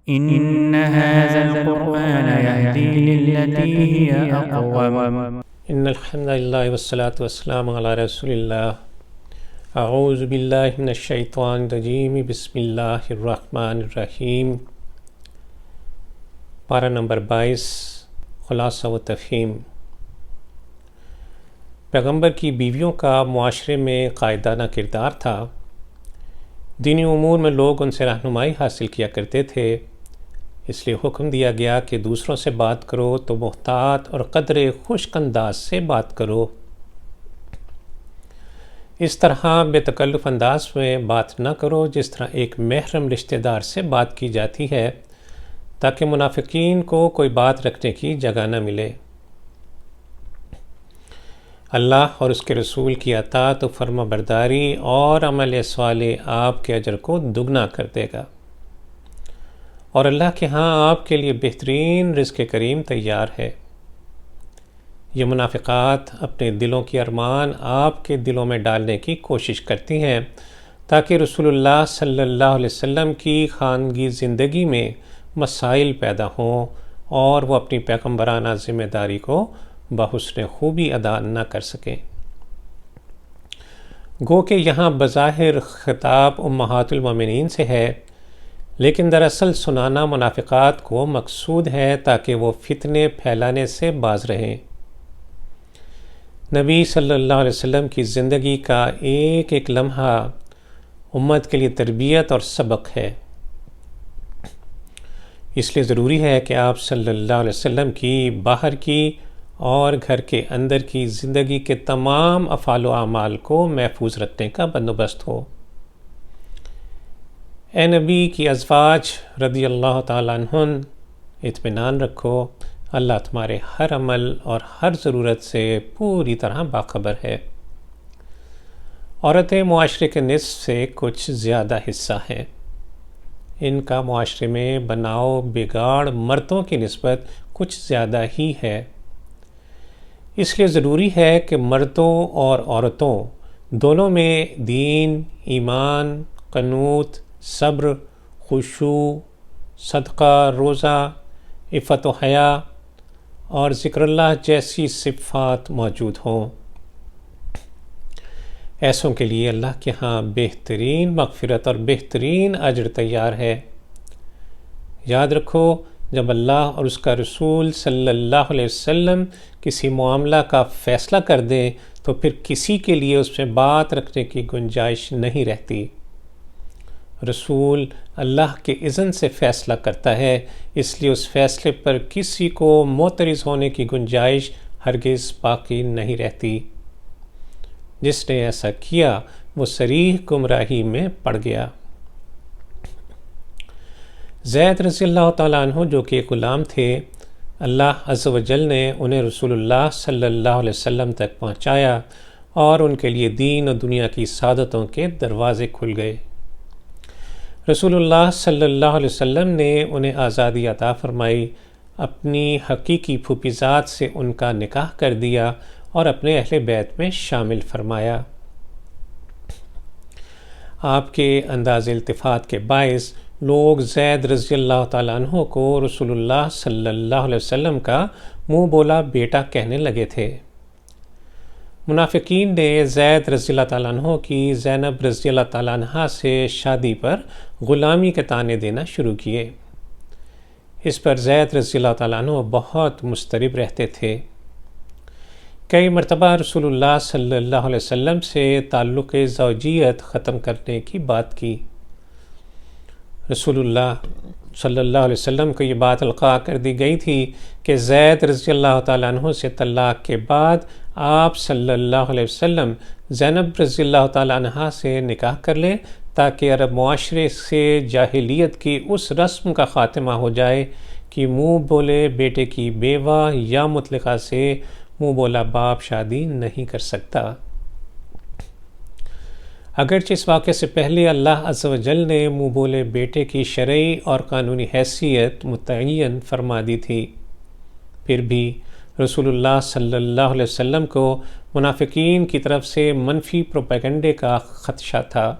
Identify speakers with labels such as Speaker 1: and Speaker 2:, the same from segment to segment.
Speaker 1: إن هذا القرآن يهدي للتي هي أقوم.
Speaker 2: ان الحمد للہ والصلاة والسلام علی رسول اللہ. اعوذ باللہ من الشیطان الرجیم. بسم اللہ الرحمن الرحیم. پارہ نمبر 22 خلاصہ و تفہیم. پیغمبر کی بیویوں کا معاشرے میں قائدانہ کردار تھا. دینی امور میں لوگ ان سے رہنمائی حاصل کیا کرتے تھے، اس لیے حکم دیا گیا کہ دوسروں سے بات کرو تو محتاط اور قدر خشک انداز سے بات کرو. اس طرح بے تکلف انداز میں بات نہ کرو جس طرح ایک محرم رشتہ دار سے بات کی جاتی ہے، تاکہ منافقین کو کوئی بات رکھنے کی جگہ نہ ملے. اللہ اور اس کے رسول کی اطاعت و فرما برداری اور عمل صالح آپ کے اجر کو دگنا کر دے گا، اور اللہ کے ہاں آپ کے لیے بہترین رزق کریم تیار ہے. یہ منافقات اپنے دلوں کی ارمان آپ کے دلوں میں ڈالنے کی کوشش کرتی ہیں تاکہ رسول اللہ صلی اللہ علیہ وسلم کی خانگی زندگی میں مسائل پیدا ہوں اور وہ اپنی پیغمبرانہ ذمہ داری کو بحسن خوبی ادا نہ کر سکیں. گو کہ یہاں بظاہر خطاب امہات المومنین سے ہے، لیکن دراصل سنانا منافقات کو مقصود ہے تاکہ وہ فتنے پھیلانے سے باز رہیں. نبی صلی اللہ علیہ وسلم کی زندگی کا ایک ایک لمحہ امت کے لیے تربیت اور سبق ہے. اس لیے ضروری ہے کہ آپ صلی اللہ علیہ وسلم کی باہر کی اور گھر کے اندر کی زندگی کے تمام افعال و اعمال کو محفوظ رکھنے کا بندوبست ہو. اے نبی کی ازواج رضی اللہ تعالیٰ عنہن، اطمینان رکھو، اللہ تمہارے ہر عمل اور ہر ضرورت سے پوری طرح باخبر ہے. عورتیں معاشرے کے نصف سے کچھ زیادہ حصہ ہیں. ان کا معاشرے میں بناؤ بگاڑ مردوں کی نسبت کچھ زیادہ ہی ہے. اس لیے ضروری ہے کہ مردوں اور عورتوں دونوں میں دین، ایمان، قنوت، صبر، خشوع، صدقہ، روزہ، عفت و حیا اور ذکر اللہ جیسی صفات موجود ہوں. ایسوں کے لیے اللہ کے ہاں بہترین مغفرت اور بہترین اجر تیار ہے. یاد رکھو، جب اللہ اور اس کا رسول صلی اللہ علیہ وسلم کسی معاملہ کا فیصلہ کر دیں تو پھر کسی کے لیے اس میں بات رکھنے کی گنجائش نہیں رہتی. رسول اللہ کے اذن سے فیصلہ کرتا ہے، اس لیے اس فیصلے پر کسی کو معترض ہونے کی گنجائش ہرگز باقی نہیں رہتی. جس نے ایسا کیا وہ صریح گمراہی میں پڑ گیا. زید رضی اللہ تعالیٰ عنہ جو کہ غلام تھے، اللہ عز و جل نے انہیں رسول اللہ صلی اللہ علیہ وسلم تک پہنچایا اور ان کے لیے دین و دنیا کی سعادتوں کے دروازے کھل گئے. رسول اللہ صلی اللہ علیہ وسلم نے انہیں آزادی عطا فرمائی، اپنی حقیقی پھوپھی ذات سے ان کا نکاح کر دیا اور اپنے اہل بیت میں شامل فرمایا. آپ کے انداز التفات کے باعث لوگ زید رضی اللہ تعالیٰ عنہ کو رسول اللہ صلی اللہ علیہ وسلم کا منہ بولا بیٹا کہنے لگے تھے. منافقین نے زید رضی اللہ تعالیٰ عنہ کی زینب رضی اللہ تعالیٰ عنہ سے شادی پر غلامی کے طعنے دینا شروع کیے. اس پر زید رضی اللہ تعالیٰ عنہ بہت مضطرب رہتے تھے. کئی مرتبہ رسول اللہ صلی اللہ علیہ وسلم سے تعلق زوجیت ختم کرنے کی بات کی. رسول اللہ صلی اللہ علیہ وسلم کو یہ بات القاء کر دی گئی تھی کہ زید رضی اللہ تعالیٰ عنہ سے طلاق کے بعد آپ صلی اللہ علیہ وسلم زینب رضی اللہ تعالیٰ عنہ سے نکاح کر لیں تاکہ عرب معاشرے سے جاہلیت کی اس رسم کا خاتمہ ہو جائے کہ منہ بولے بیٹے کی بیوہ یا مطلقہ سے منہ بولا باپ شادی نہیں کر سکتا. اگرچہ اس واقعے سے پہلے اللہ عز و جل نے منہ بولے بیٹے کی شرعی اور قانونی حیثیت متعین فرما دی تھی، پھر بھی رسول اللہ صلی اللہ علیہ وسلم کو منافقین کی طرف سے منفی پروپیگنڈے کا خدشہ تھا.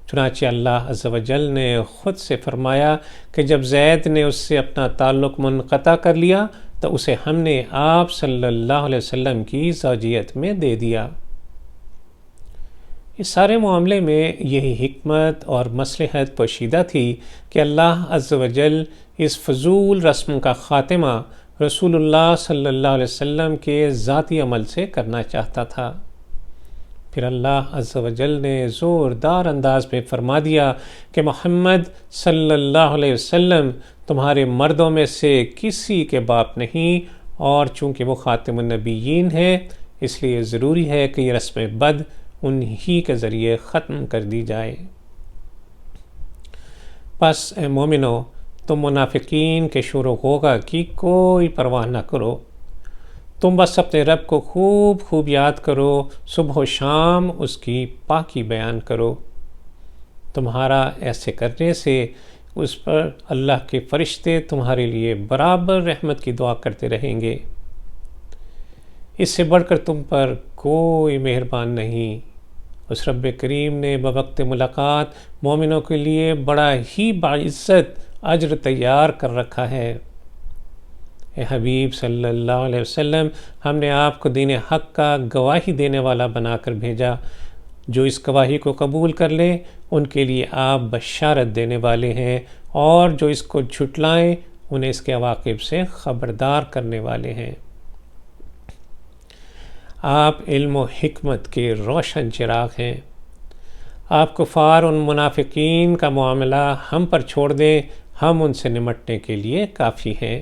Speaker 2: چنانچہ اللہ عز و جل نے خود سے فرمایا کہ جب زید نے اس سے اپنا تعلق منقطع کر لیا تو اسے ہم نے آپ صلی اللہ علیہ وسلم کی زوجیت میں دے دیا۔ اس سارے معاملے میں یہی حکمت اور مصلحت پوشیدہ تھی کہ اللہ عز و جل اس فضول رسم کا خاتمہ رسول اللہ صلی اللہ علیہ وسلم کے ذاتی عمل سے کرنا چاہتا تھا۔ پھر اللہ عز و جل نے زوردار انداز میں فرما دیا کہ محمد صلی اللہ علیہ وسلم تمہارے مردوں میں سے کسی کے باپ نہیں، اور چونکہ وہ خاتم النبیین ہے اس لیے ضروری ہے کہ یہ رسم بد انہی کے ذریعے ختم کر دی جائے۔ پس اے مومنو، تم منافقین کے شور و غوغا کی کوئی پرواہ نہ کرو، تم بس اپنے رب کو خوب خوب یاد کرو، صبح و شام اس کی پاکی بیان کرو۔ تمہارا ایسے کرنے سے اس پر اللہ کے فرشتے تمہارے لیے برابر رحمت کی دعا کرتے رہیں گے۔ اس سے بڑھ کر تم پر کوئی مہربان نہیں۔ اس رب کریم نے بوقت ملاقات مومنوں کے لیے بڑا ہی باعزت اجر تیار کر رکھا ہے۔ اے حبیب صلی اللہ علیہ وسلم، ہم نے آپ کو دین حق کا گواہی دینے والا بنا کر بھیجا۔ جو اس گواہی کو قبول کر لیں ان کے لیے آپ بشارت دینے والے ہیں، اور جو اس کو جھٹلائیں انہیں اس کے عواقب سے خبردار کرنے والے ہیں۔ آپ علم و حکمت کے روشن چراغ ہیں۔ آپ کفار ان منافقین کا معاملہ ہم پر چھوڑ دیں، ہم ان سے نمٹنے کے لیے کافی ہیں۔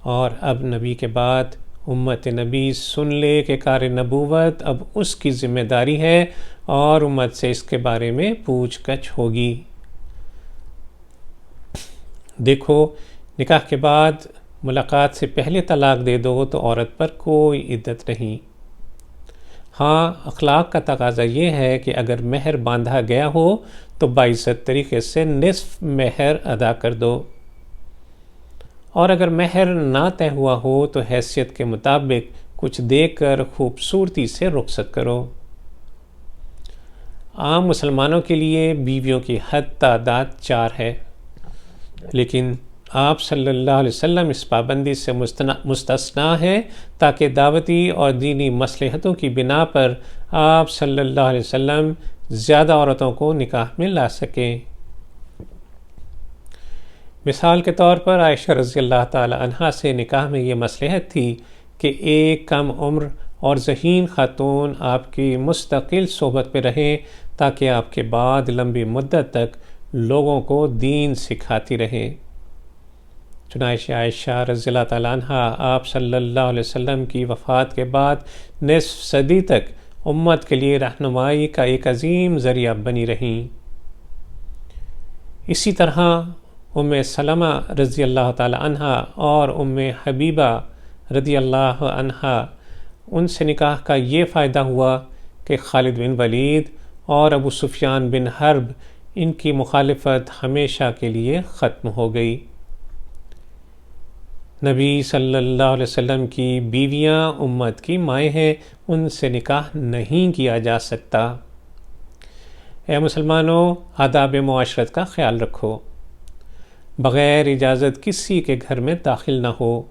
Speaker 2: اور اب نبی کے بعد امت نبی سن لے کہ کار نبوت اب اس کی ذمہ داری ہے، اور امت سے اس کے بارے میں پوچھ گچھ ہوگی۔ دیکھو، نکاح کے بعد ملاقات سے پہلے طلاق دے دو تو عورت پر کوئی عدت نہیں۔ ہاں، اخلاق کا تقاضا یہ ہے کہ اگر مہر باندھا گیا ہو تو باعزت طریقے سے نصف مہر ادا کر دو، اور اگر مہر نہ طے ہوا ہو تو حیثیت کے مطابق کچھ دے کر خوبصورتی سے رخصت کرو۔ عام مسلمانوں کے لیے بیویوں کی حد تعداد 4 ہے، لیکن آپ صلی اللہ علیہ وسلم اس پابندی سے مستثنیٰ ہیں تاکہ دعوتی اور دینی مصلحتوں کی بنا پر آپ صلی اللہ علیہ وسلم زیادہ عورتوں کو نکاح میں لا سکیں۔ مثال کے طور پر عائشہ رضی اللہ تعالی عنہا سے نکاح میں یہ مصلحت تھی کہ ایک کم عمر اور ذہین خاتون آپ کی مستقل صحبت میں رہیں تاکہ آپ کے بعد لمبی مدت تک لوگوں کو دین سکھاتی رہیں۔ چنانچہ عائشہ رضی اللہ تعالیٰ عنہا آپ صلی اللہ علیہ وسلم کی وفات کے بعد نصف صدی تک امت کے لیے رہنمائی کا ایک عظیم ذریعہ بنی رہیں۔ اسی طرح ام سلمہ رضی اللہ تعالیٰ عنہا اور ام حبیبہ رضی اللہ عنہا، ان سے نکاح کا یہ فائدہ ہوا کہ خالد بن ولید اور ابو سفیان بن حرب ان کی مخالفت ہمیشہ کے لیے ختم ہو گئی۔ نبی صلی اللہ علیہ وسلم کی بیویاں امت کی مائیں ہیں، ان سے نکاح نہیں کیا جا سکتا۔ اے مسلمانوں، آداب معاشرت کا خیال رکھو، بغیر اجازت کسی کے گھر میں داخل نہ ہو۔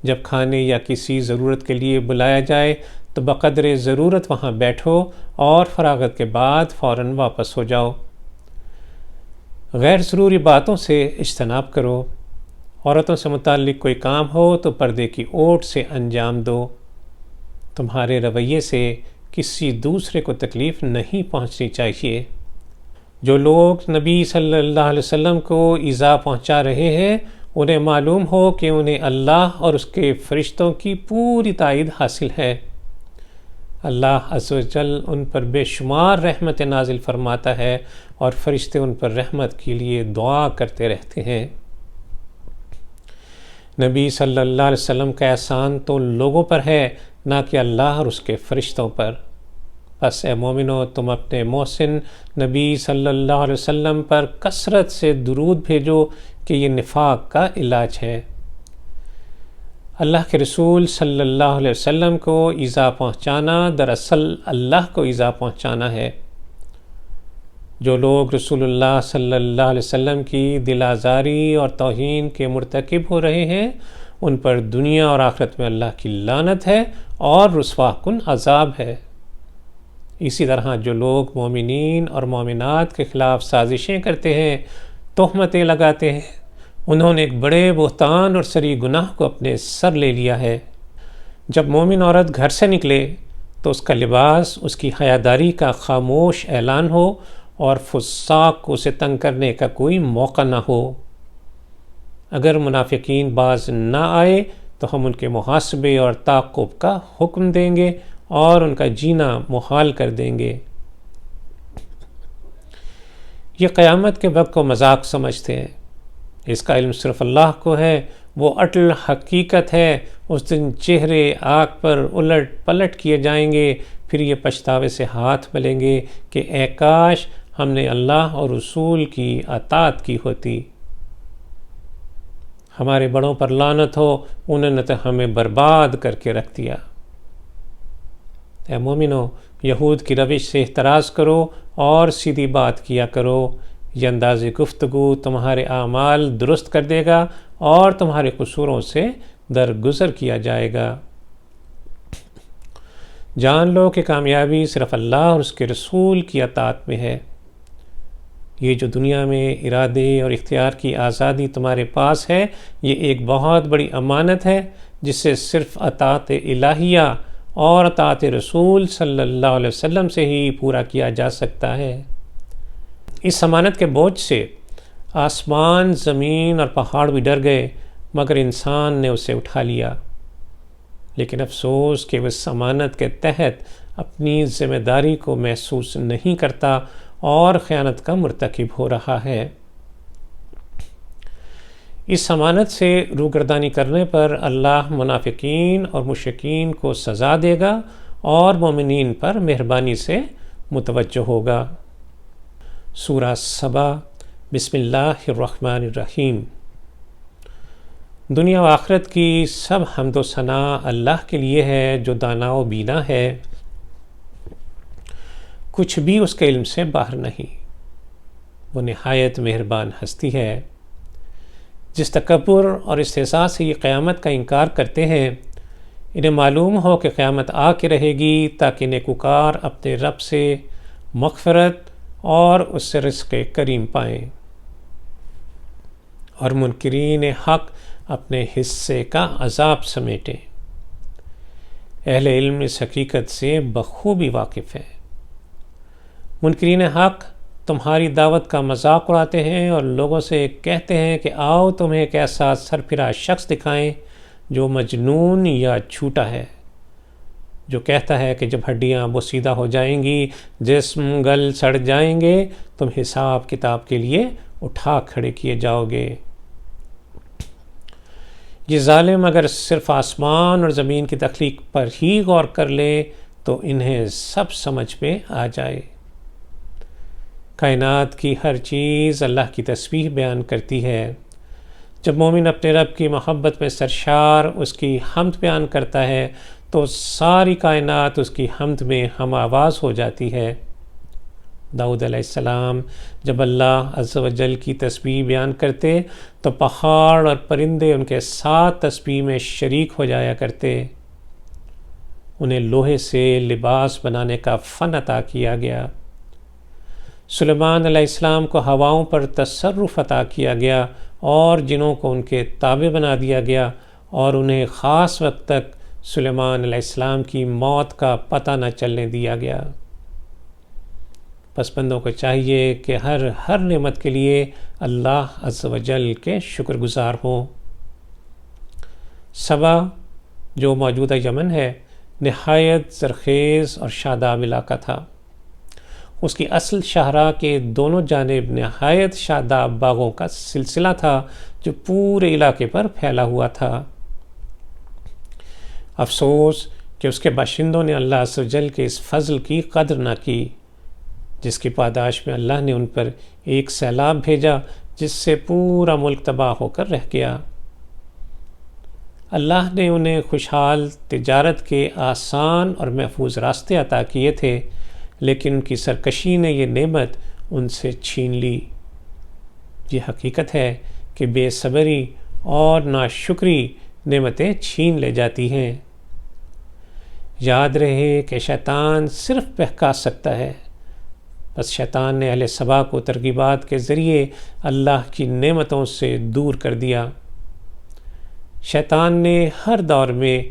Speaker 2: جب کھانے یا کسی ضرورت کے لیے بلایا جائے تو بقدر ضرورت وہاں بیٹھو اور فراغت کے بعد فوراً واپس ہو جاؤ۔ غیر ضروری باتوں سے اجتناب کرو۔ عورتوں سے متعلق کوئی کام ہو تو پردے کی اوٹ سے انجام دو۔ تمہارے رویے سے کسی دوسرے کو تکلیف نہیں پہنچنی چاہیے۔ جو لوگ نبی صلی اللہ علیہ وسلم کو ایذا پہنچا رہے ہیں انہیں معلوم ہو کہ انہیں اللہ اور اس کے فرشتوں کی پوری تائید حاصل ہے۔ اللہ عز و جل ان پر بے شمار رحمت نازل فرماتا ہے اور فرشتے ان پر رحمت کے لیے دعا کرتے رہتے ہیں۔ نبی صلی اللہ علیہ وسلم کا احسان تو لوگوں پر ہے، نہ کہ اللہ اور اس کے فرشتوں پر۔ بس اے مومنو، تم اپنے محسن نبی صلی اللہ علیہ وسلم پر کثرت سے درود بھیجو کہ یہ نفاق کا علاج ہے۔ اللہ کے رسول صلی اللہ علیہ وسلم کو ایذا پہنچانا دراصل اللہ کو ایذا پہنچانا ہے، جو لوگ رسول اللہ صلی اللہ علیہ وسلم کی دل آزاری اور توہین کے مرتکب ہو رہے ہیں ان پر دنیا اور آخرت میں اللہ کی لعنت ہے اور رسوا کن عذاب ہے۔ اسی طرح جو لوگ مومنین اور مومنات کے خلاف سازشیں کرتے ہیں، تہمتیں لگاتے ہیں، انہوں نے ایک بڑے بہتان اور سری گناہ کو اپنے سر لے لیا ہے۔ جب مومن عورت گھر سے نکلے تو اس کا لباس اس کی حیاداری کا خاموش اعلان ہو اور فساق کو اسے تنگ کرنے کا کوئی موقع نہ ہو۔ اگر منافقین باز نہ آئے تو ہم ان کے محاسبے اور تعاقب کا حکم دیں گے اور ان کا جینا محال کر دیں گے۔ یہ قیامت کے وقت کو مذاق سمجھتے ہیں، اس کا علم صرف اللہ کو ہے، وہ اٹل حقیقت ہے۔ اس دن چہرے آگ پر الٹ پلٹ کیے جائیں گے، پھر یہ پچھتاوے سے ہاتھ ملیں گے کہ اے کاش ہم نے اللہ اور رسول کی اطاعت کی ہوتی، ہمارے بڑوں پر لعنت ہو، انہوں نے تو ہمیں برباد کر کے رکھ دیا۔ اے مومنو، یہود کی روش سے احتراز کرو اور سیدھی بات کیا کرو، یہ انداز گفتگو تمہارے اعمال درست کر دے گا اور تمہارے قصوروں سے درگزر کیا جائے گا۔ جان لو کہ کامیابی صرف اللہ اور اس کے رسول کی اطاعت میں ہے۔ یہ جو دنیا میں ارادے اور اختیار کی آزادی تمہارے پاس ہے، یہ ایک بہت بڑی امانت ہے جس سے صرف اطاعت الہیہ اور اطاعت رسول صلی اللہ علیہ وسلم سے ہی پورا کیا جا سکتا ہے۔ اس امانت کے بوجھ سے آسمان، زمین اور پہاڑ بھی ڈر گئے، مگر انسان نے اسے اٹھا لیا۔ لیکن افسوس کہ وہ اس امانت کے تحت اپنی ذمہ داری کو محسوس نہیں کرتا اور خیانت کا مرتکب ہو رہا ہے۔ اس امانت سے روگردانی کرنے پر اللہ منافقین اور مشرکین کو سزا دے گا اور مومنین پر مہربانی سے متوجہ ہوگا۔ سورہ سبا، بسم اللہ الرحمن الرحیم۔ دنیا و آخرت کی سب حمد و ثنا اللہ کے لیے ہے جو دانا و بینا ہے، کچھ بھی اس کے علم سے باہر نہیں۔ وہ نہایت مہربان ہستی ہے۔ جس تکبر اور استہزاء سے یہ قیامت کا انکار کرتے ہیں، انہیں معلوم ہو کہ قیامت آ کے رہے گی تاکہ نیکوکار اپنے رب سے مغفرت اور اس سے رزق کریم پائیں، اور منکرین حق اپنے حصے کا عذاب سمیٹیں۔ اہل علم اس حقیقت سے بخوبی واقف ہیں۔ منکرین حق تمہاری دعوت کا مذاق اڑاتے ہیں اور لوگوں سے کہتے ہیں کہ آؤ تمہیں ایک ایسا سرفراز شخص دکھائیں جو مجنون یا جھوٹا ہے، جو کہتا ہے کہ جب ہڈیاں بوسیدہ ہو جائیں گی، جسم گل سڑ جائیں گے، تم حساب کتاب کے لیے اٹھا کھڑے کیے جاؤ گے۔ یہ ظالم اگر صرف آسمان اور زمین کی تخلیق پر ہی غور کر لے تو انہیں سب سمجھ میں آ جائے۔ کائنات کی ہر چیز اللہ کی تسبیح بیان کرتی ہے۔ جب مومن اپنے رب کی محبت میں سرشار اس کی حمد بیان کرتا ہے تو ساری کائنات اس کی حمد میں ہم آواز ہو جاتی ہے۔ داؤد علیہ السلام جب اللہ عز و جل کی تسبیح بیان کرتے تو پہاڑ اور پرندے ان کے ساتھ تسبیح میں شریک ہو جایا کرتے۔ انہیں لوہے سے لباس بنانے کا فن عطا کیا گیا۔ سلیمان علیہ السلام کو ہواؤں پر تصرف عطا کیا گیا اور جنوں کو ان کے تابع بنا دیا گیا، اور انہیں خاص وقت تک سلیمان علیہ السلام کی موت کا پتہ نہ چلنے دیا گیا۔ پس بندوں کو چاہیے کہ ہر نعمت کے لیے اللہ عز و جل کے شکر گزار ہوں۔ سبا جو موجودہ یمن ہے نہایت زرخیز اور شاداب علاقہ تھا۔ اس کی اصل شاہراہ کے دونوں جانب نہایت شاداب باغوں کا سلسلہ تھا جو پورے علاقے پر پھیلا ہوا تھا۔ افسوس کہ اس کے باشندوں نے اللہ عز و جل کے اس فضل کی قدر نہ کی، جس کی پاداش میں اللہ نے ان پر ایک سیلاب بھیجا جس سے پورا ملک تباہ ہو کر رہ گیا۔ اللہ نے انہیں خوشحال تجارت کے آسان اور محفوظ راستے عطا کیے تھے، لیکن ان کی سرکشی نے یہ نعمت ان سے چھین لی۔ یہ حقیقت ہے کہ بے صبری اور ناشکری نعمتیں چھین لے جاتی ہیں۔ یاد رہے کہ شیطان صرف بہکا سکتا ہے، بس شیطان نے اہل سبا کو ترغیبات کے ذریعے اللہ کی نعمتوں سے دور کر دیا۔ شیطان نے ہر دور میں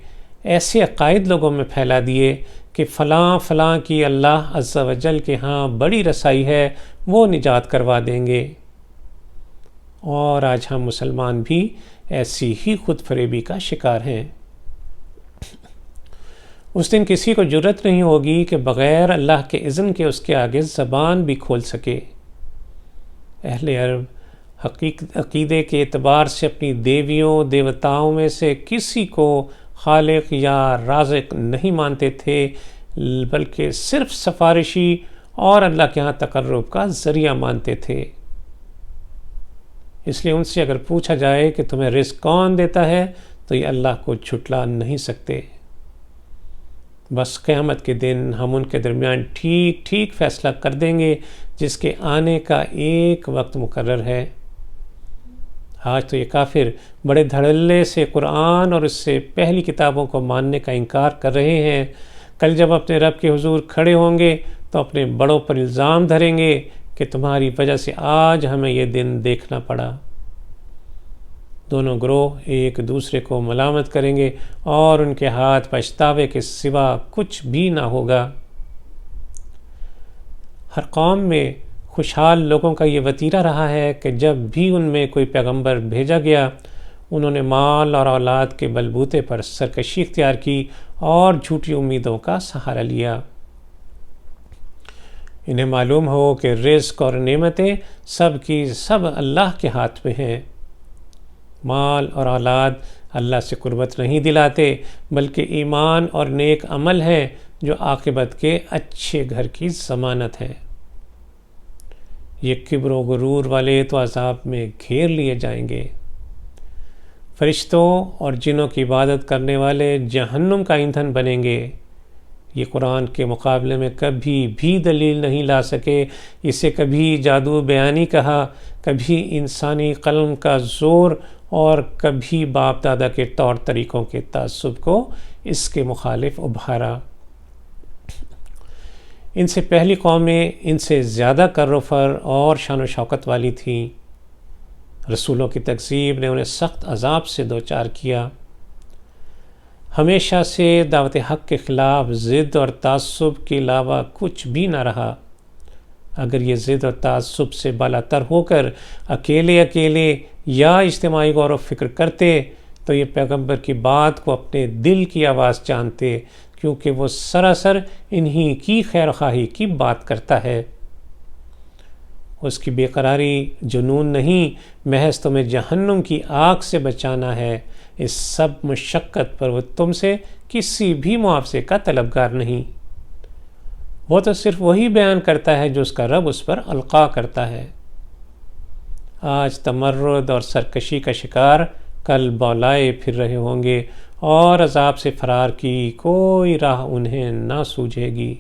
Speaker 2: ایسے عقائد لوگوں میں پھیلا دیے کہ فلاں فلاں کی اللہ عز و جل کے ہاں بڑی رسائی ہے، وہ نجات کروا دیں گے۔ اور آج ہم مسلمان بھی ایسی ہی خود فریبی کا شکار ہیں۔ اس دن کسی کو جرأت نہیں ہوگی کہ بغیر اللہ کے اذن کے اس کے آگے زبان بھی کھول سکے۔ اہل عرب عقیدے کے اعتبار سے اپنی دیویوں دیوتاؤں میں سے کسی کو خالق یا رازق نہیں مانتے تھے، بلکہ صرف سفارشی اور اللہ کے ہاں تقرب کا ذریعہ مانتے تھے۔ اس لیے ان سے اگر پوچھا جائے کہ تمہیں رزق کون دیتا ہے تو یہ اللہ کو جھٹلا نہیں سکتے۔ بس قیامت کے دن ہم ان کے درمیان ٹھیک ٹھیک فیصلہ کر دیں گے، جس کے آنے کا ایک وقت مقرر ہے۔ آج تو یہ کافر بڑے دھڑلے سے قرآن اور اس سے پہلی کتابوں کو ماننے کا انکار کر رہے ہیں۔ کل جب اپنے رب کے حضور کھڑے ہوں گے تو اپنے بڑوں پر الزام دھریں گے کہ تمہاری وجہ سے آج ہمیں یہ دن دیکھنا پڑا۔ دونوں گروہ ایک دوسرے کو ملامت کریں گے اور ان کے ہاتھ پچھتاوے کے سوا کچھ بھی نہ ہوگا۔ ہر قوم میں خوشحال لوگوں کا یہ وتیرہ رہا ہے کہ جب بھی ان میں کوئی پیغمبر بھیجا گیا، انہوں نے مال اور اولاد کے بلبوتے پر سرکشی اختیار کی اور جھوٹی امیدوں کا سہارا لیا۔ انہیں معلوم ہو کہ رزق اور نعمتیں سب کی سب اللہ کے ہاتھ میں ہیں۔ مال اور اولاد اللہ سے قربت نہیں دلاتے، بلکہ ایمان اور نیک عمل ہے جو عاقبت کے اچھے گھر کی ضمانت ہے۔ یہ کبر و غرور والے تو عذاب میں گھیر لیے جائیں گے۔ فرشتوں اور جنوں کی عبادت کرنے والے جہنم کا ایندھن بنیں گے۔ یہ قرآن کے مقابلے میں کبھی بھی دلیل نہیں لا سکے، اسے کبھی جادو بیانی کہا، کبھی انسانی قلم کا زور اور کبھی باپ دادا کے طور طریقوں کے تعصب کو اس کے مخالف ابھارا۔ ان سے پہلی قومیں ان سے زیادہ کر و فر اور شان و شوکت والی تھیں۔ رسولوں کی تکذیب نے انہیں سخت عذاب سے دوچار کیا۔ ہمیشہ سے دعوت حق کے خلاف ضد اور تعصب کے علاوہ کچھ بھی نہ رہا۔ اگر یہ ضد اور تعصب سے بالاتر ہو کر اکیلے یا اجتماعی غور و فکر کرتے تو یہ پیغمبر کی بات کو اپنے دل کی آواز جانتے، کیونکہ وہ سراسر انہی کی خیر خواہی کی بات کرتا ہے۔ اس کی بے قراری جنون نہیں، محض تمہیں جہنم کی آگ سے بچانا ہے۔ اس سب مشقت پر وہ تم سے کسی بھی معاوضے کا طلبگار نہیں۔ وہ تو صرف وہی بیان کرتا ہے جو اس کا رب اس پر القاء کرتا ہے۔ آج تمرد اور سرکشی کا شکار کل بولائے پھر رہے ہوں گے اور عذاب سے فرار کی کوئی راہ انہیں نہ سوجھے گی۔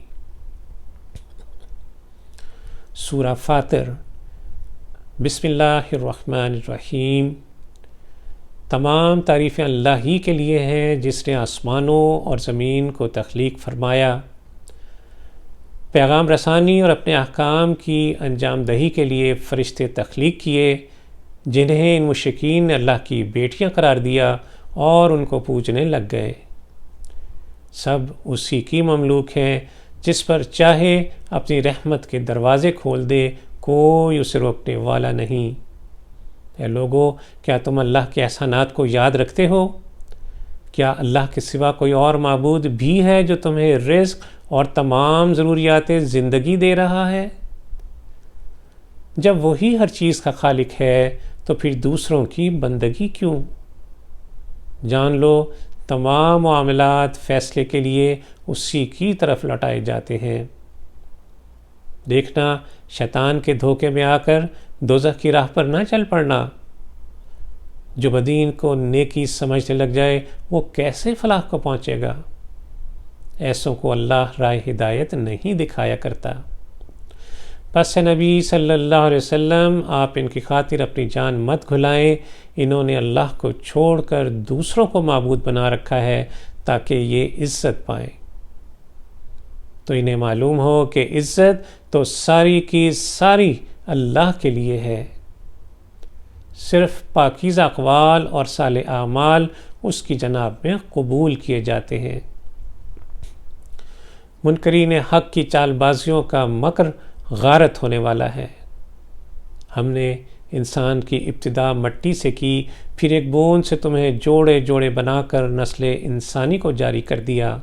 Speaker 2: سورہ فاطر۔ بسم اللہ الرحمن الرحیم۔ تمام تعریفیں اللہ ہی کے لیے ہیں جس نے آسمانوں اور زمین کو تخلیق فرمایا، پیغام رسانی اور اپنے احکام کی انجام دہی کے لیے فرشتے تخلیق کیے، جنہیں ان مشرکین نے اللہ کی بیٹیاں قرار دیا اور ان کو پوجنے لگ گئے۔ سب اسی کی مملوک ہیں، جس پر چاہے اپنی رحمت کے دروازے کھول دے، کوئی اسے روکنے والا نہیں۔ اے لوگو، کیا تم اللہ کے احسانات کو یاد رکھتے ہو؟ کیا اللہ کے سوا کوئی اور معبود بھی ہے جو تمہیں رزق اور تمام ضروریات زندگی دے رہا ہے؟ جب وہی ہر چیز کا خالق ہے تو پھر دوسروں کی بندگی کیوں؟ جان لو تمام معاملات فیصلے کے لیے اسی کی طرف لوٹائے جاتے ہیں۔ دیکھنا شیطان کے دھوکے میں آ کر دوزخ کی راہ پر نہ چل پڑنا۔ جو بدین کو نیکی سمجھنے لگ جائے وہ کیسے فلاح کو پہنچے گا؟ ایسوں کو اللہ راہ ہدایت نہیں دکھایا کرتا۔ پس نبی صلی اللہ علیہ وسلم آپ ان کی خاطر اپنی جان مت گھلائیں، انہوں نے اللہ کو چھوڑ کر دوسروں کو معبود بنا رکھا ہے تاکہ یہ عزت پائیں۔ تو انہیں معلوم ہو کہ عزت تو ساری کی ساری اللہ کے لیے ہے، صرف پاکیزہ اقوال اور صالح اعمال اس کی جناب میں قبول کیے جاتے ہیں۔ منکرین حق کی چال بازیوں کا مکر غارت ہونے والا ہے۔ ہم نے انسان کی ابتدا مٹی سے کی، پھر ایک بوند سے تمہیں جوڑے جوڑے بنا کر نسل انسانی کو جاری کر دیا۔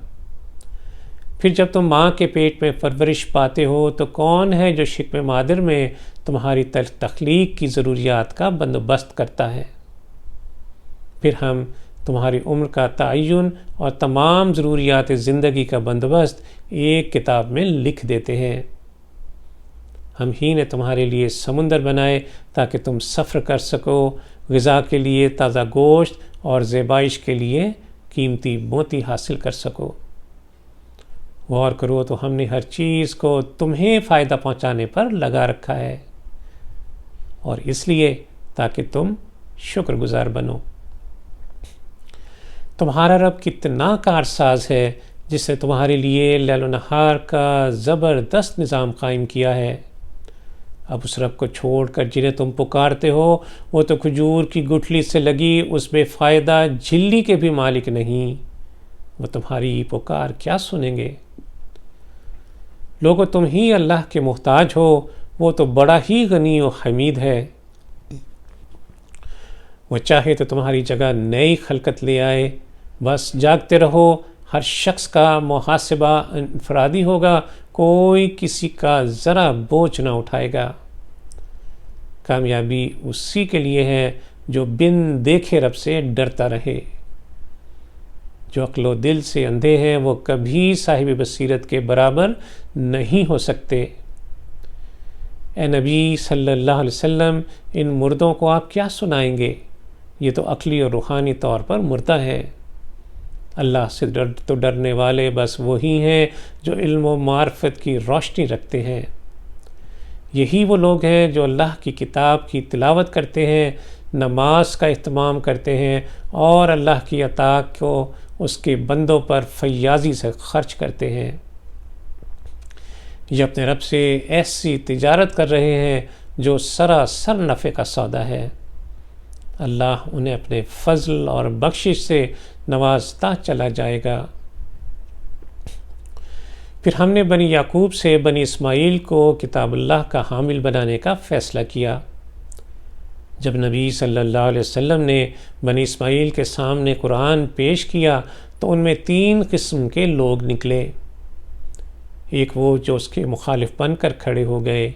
Speaker 2: پھر جب تم ماں کے پیٹ میں پرورش پاتے ہو تو کون ہے جو شکم مادر میں تمہاری تخلیق کی ضروریات کا بندوبست کرتا ہے؟ پھر ہم تمہاری عمر کا تعین اور تمام ضروریات زندگی کا بندوبست ایک کتاب میں لکھ دیتے ہیں۔ ہم ہی نے تمہارے لیے سمندر بنائے تاکہ تم سفر کر سکو، غذا کے لیے تازہ گوشت اور زیبائش کے لیے قیمتی موتی حاصل کر سکو۔ غور کرو تو ہم نے ہر چیز کو تمہیں فائدہ پہنچانے پر لگا رکھا ہے، اور اس لیے تاکہ تم شکر گزار بنو۔ تمہارا رب کتنا کارساز ہے جس نے تمہارے لیے لیل و نہار کا زبردست نظام قائم کیا ہے۔ اب اس رب کو چھوڑ کر جنہیں تم پکارتے ہو وہ تو کھجور کی گٹھلی سے لگی اس بے فائدہ جھلی کے بھی مالک نہیں، وہ تمہاری پکار کیا سنیں گے؟ لوگو تم ہی اللہ کے محتاج ہو، وہ تو بڑا ہی غنی و حمید ہے۔ وہ چاہے تو تمہاری جگہ نئی خلقت لے آئے، بس جاگتے رہو، ہر شخص کا محاسبہ انفرادی ہوگا، کوئی کسی کا ذرا بوجھ نہ اٹھائے گا۔ کامیابی اسی کے لیے ہے جو بن دیکھے رب سے ڈرتا رہے۔ جو عقل و دل سے اندھے ہیں وہ کبھی صاحب بصیرت کے برابر نہیں ہو سکتے۔ اے نبی صلی اللہ علیہ وسلم، ان مردوں کو آپ کیا سنائیں گے؟ یہ تو عقلی اور روحانی طور پر مردہ ہے۔ اللہ سے تو ڈرنے والے بس وہی ہیں جو علم و معرفت کی روشنی رکھتے ہیں۔ یہی وہ لوگ ہیں جو اللہ کی کتاب کی تلاوت کرتے ہیں، نماز کا اہتمام کرتے ہیں اور اللہ کی عطا کو اس کے بندوں پر فیاضی سے خرچ کرتے ہیں۔ یہ اپنے رب سے ایسی تجارت کر رہے ہیں جو سراسر نفع کا سودا ہے۔ اللہ انہیں اپنے فضل اور بخشش سے نوازتا چلا جائے گا۔ پھر ہم نے بنی یعقوب سے بنی اسماعیل کو کتاب اللہ کا حامل بنانے کا فیصلہ کیا۔ جب نبی صلی اللہ علیہ وسلم نے بنی اسماعیل کے سامنے قرآن پیش کیا تو ان میں 3 قسم کے لوگ نکلے۔ ایک وہ جو اس کے مخالف بن کر کھڑے ہو گئے،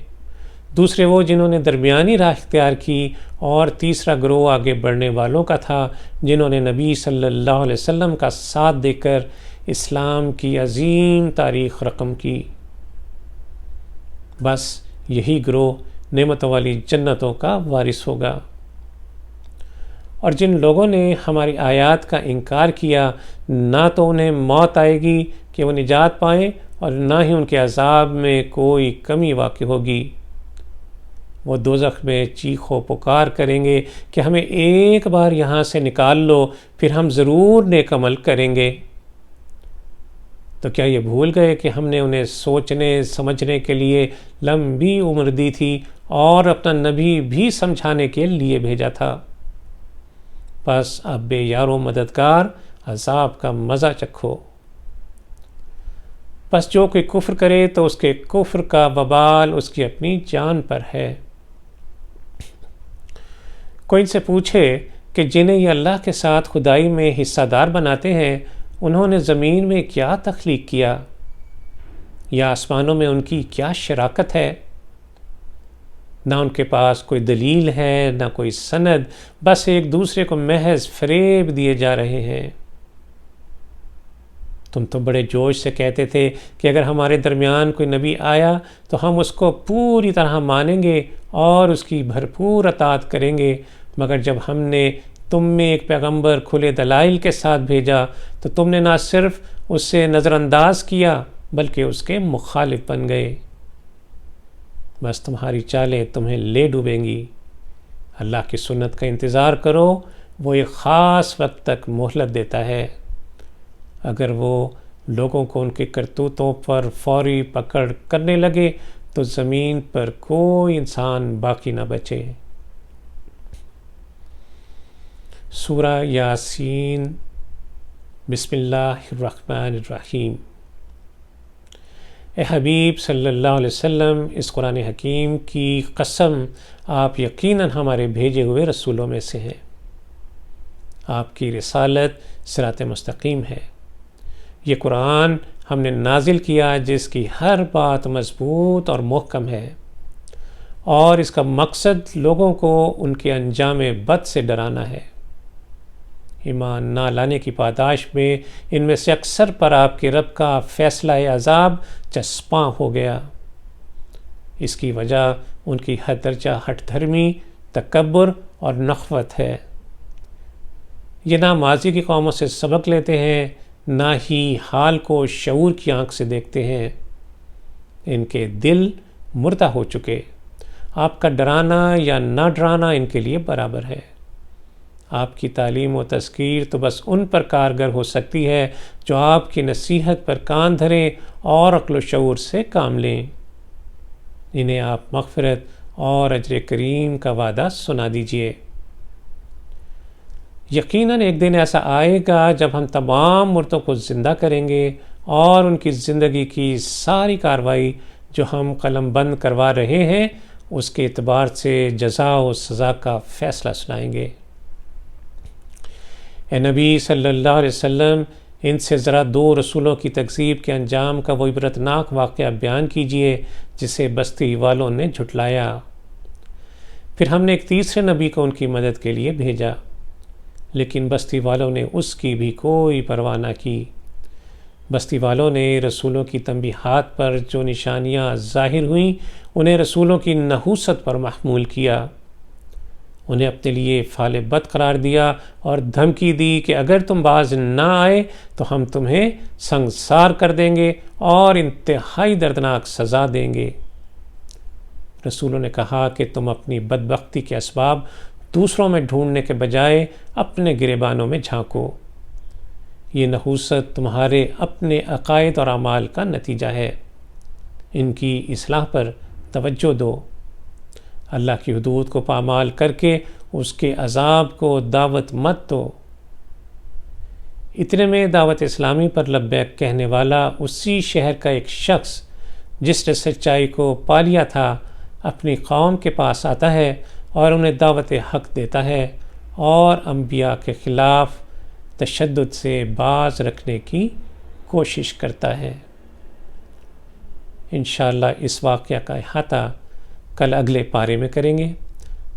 Speaker 2: دوسرے وہ جنہوں نے درمیانی راہ اختیار کی، اور تیسرا گروہ آگے بڑھنے والوں کا تھا جنہوں نے نبی صلی اللہ علیہ وسلم کا ساتھ دے کر اسلام کی عظیم تاریخ رقم کی۔ بس یہی گروہ نعمتوں والی جنتوں کا وارث ہوگا۔ اور جن لوگوں نے ہماری آیات کا انکار کیا، نہ تو انہیں موت آئے گی کہ وہ نجات پائیں اور نہ ہی ان کے عذاب میں کوئی کمی واقع ہوگی۔ وہ دوزخ میں چیخ و پکار کریں گے کہ ہمیں ایک بار یہاں سے نکال لو، پھر ہم ضرور نیک عمل کریں گے۔ تو کیا یہ بھول گئے کہ ہم نے انہیں سوچنے سمجھنے کے لیے لمبی عمر دی تھی اور اپنا نبی بھی سمجھانے کے لیے بھیجا تھا؟ بس اب بے یار و مددگار عذاب کا مزہ چکھو۔ بس جو کوئی کفر کرے تو اس کے کفر کا وبال اس کی اپنی جان پر ہے۔ کوئی ان سے پوچھے کہ جنہیں یہ اللہ کے ساتھ خدائی میں حصہ دار بناتے ہیں انہوں نے زمین میں کیا تخلیق کیا، یا آسمانوں میں ان کی کیا شراکت ہے؟ نہ ان کے پاس کوئی دلیل ہے نہ کوئی سند، بس ایک دوسرے کو محض فریب دیے جا رہے ہیں۔ تم تو بڑے جوش سے کہتے تھے کہ اگر ہمارے درمیان کوئی نبی آیا تو ہم اس کو پوری طرح مانیں گے اور اس کی بھرپور اطاعت کریں گے، مگر جب ہم نے تم میں ایک پیغمبر کھلے دلائل کے ساتھ بھیجا تو تم نے نہ صرف اس سے نظر انداز کیا بلکہ اس کے مخالف بن گئے۔ بس تمہاری چالیں تمہیں لے ڈوبیں گی۔ اللہ کی سنت کا انتظار کرو، وہ ایک خاص وقت تک مہلت دیتا ہے۔ اگر وہ لوگوں کو ان کے کرتوتوں پر فوری پکڑ کرنے لگے تو زمین پر کوئی انسان باقی نہ بچے۔ سورہ یاسین، بسم اللہ الرحمن الرحیم۔ اے حبیب صلی اللہ علیہ وسلم، اس قرآن حکیم کی قسم، آپ یقیناً ہمارے بھیجے ہوئے رسولوں میں سے ہیں۔ آپ کی رسالت صراط مستقیم ہے۔ یہ قرآن ہم نے نازل کیا جس کی ہر بات مضبوط اور محکم ہے، اور اس کا مقصد لوگوں کو ان کے انجام بد سے ڈرانا ہے۔ ایمان نہ لانے کی پاداش میں ان میں سے اکثر پر آپ کے رب کا فیصلہ عذاب چسپاں ہو گیا۔ اس کی وجہ ان کی حد درجہ ہٹ دھرمی، تکبر اور نخوت ہے۔ یہ نہ ماضی کی قوموں سے سبق لیتے ہیں، نہ ہی حال کو شعور کی آنکھ سے دیکھتے ہیں۔ ان کے دل مردہ ہو چکے۔ آپ کا ڈرانا یا نہ ڈرانا ان کے لیے برابر ہے۔ آپ کی تعلیم و تذکیر تو بس ان پر کارگر ہو سکتی ہے جو آپ کی نصیحت پر کان دھریں اور عقل و شعور سے کام لیں۔ انہیں آپ مغفرت اور اجر کریم کا وعدہ سنا دیجیے۔ یقیناً ایک دن ایسا آئے گا جب ہم تمام مردوں کو زندہ کریں گے اور ان کی زندگی کی ساری کارروائی جو ہم قلم بند کروا رہے ہیں اس کے اعتبار سے جزا و سزا کا فیصلہ سنائیں گے۔ اے نبی صلی اللہ علیہ وسلم، ان سے ذرا دو رسولوں کی تکذیب کے انجام کا وہ عبرتناک واقعہ بیان کیجیے جسے بستی والوں نے جھٹلایا۔ پھر ہم نے ایک تیسرے نبی کو ان کی مدد کے لیے بھیجا، لیکن بستی والوں نے اس کی بھی کوئی پرواہ نہ کی۔ بستی والوں نے رسولوں کی تنبیہات پر جو نشانیاں ظاہر ہوئیں انہیں رسولوں کی نحوست پر محمول کیا۔ انہیں اپنے لیے فعال بد قرار دیا اور دھمکی دی کہ اگر تم باز نہ آئے تو ہم تمہیں سنگسار کر دیں گے اور انتہائی دردناک سزا دیں گے۔ رسولوں نے کہا کہ تم اپنی بدبختی کے اسباب دوسروں میں ڈھونڈنے کے بجائے اپنے گریبانوں میں جھانکو۔ یہ نحوست تمہارے اپنے عقائد اور اعمال کا نتیجہ ہے۔ ان کی اصلاح پر توجہ دو۔ اللہ کی حدود کو پامال کر کے اس کے عذاب کو دعوت مت دو۔ اتنے میں دعوت اسلامی پر لبیک کہنے والا اسی شہر کا ایک شخص جس نے سچائی کو پا لیا تھا اپنی قوم کے پاس آتا ہے اور انہیں دعوت حق دیتا ہے اور انبیاء کے خلاف تشدد سے باز رکھنے کی کوشش کرتا ہے۔ انشاءاللہ اس واقعہ کا احاطہ کل اگلے پارے میں کریں گے۔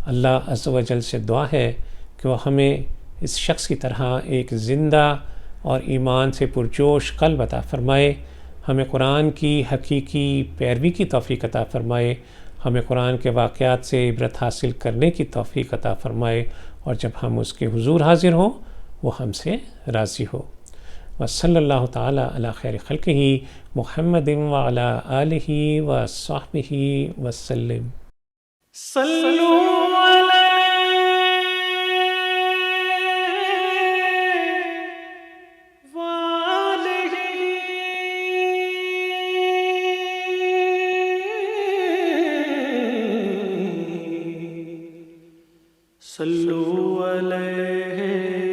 Speaker 2: اللہ عز و جل سے دعا ہے کہ وہ ہمیں اس شخص کی طرح ایک زندہ اور ایمان سے پرجوش قلب عطا فرمائے، ہمیں قرآن کی حقیقی پیروی کی توفیق عطا فرمائے، ہمیں قرآن کے واقعات سے عبرت حاصل کرنے کی توفیق عطا فرمائے، اور جب ہم اس کے حضور حاضر ہوں وہ ہم سے راضی ہو۔ وصلی اللہ تعالی علی خیر خلقہ محمد وعلی آلہ وصحبہ وسلم۔
Speaker 1: صلو صلو علیہ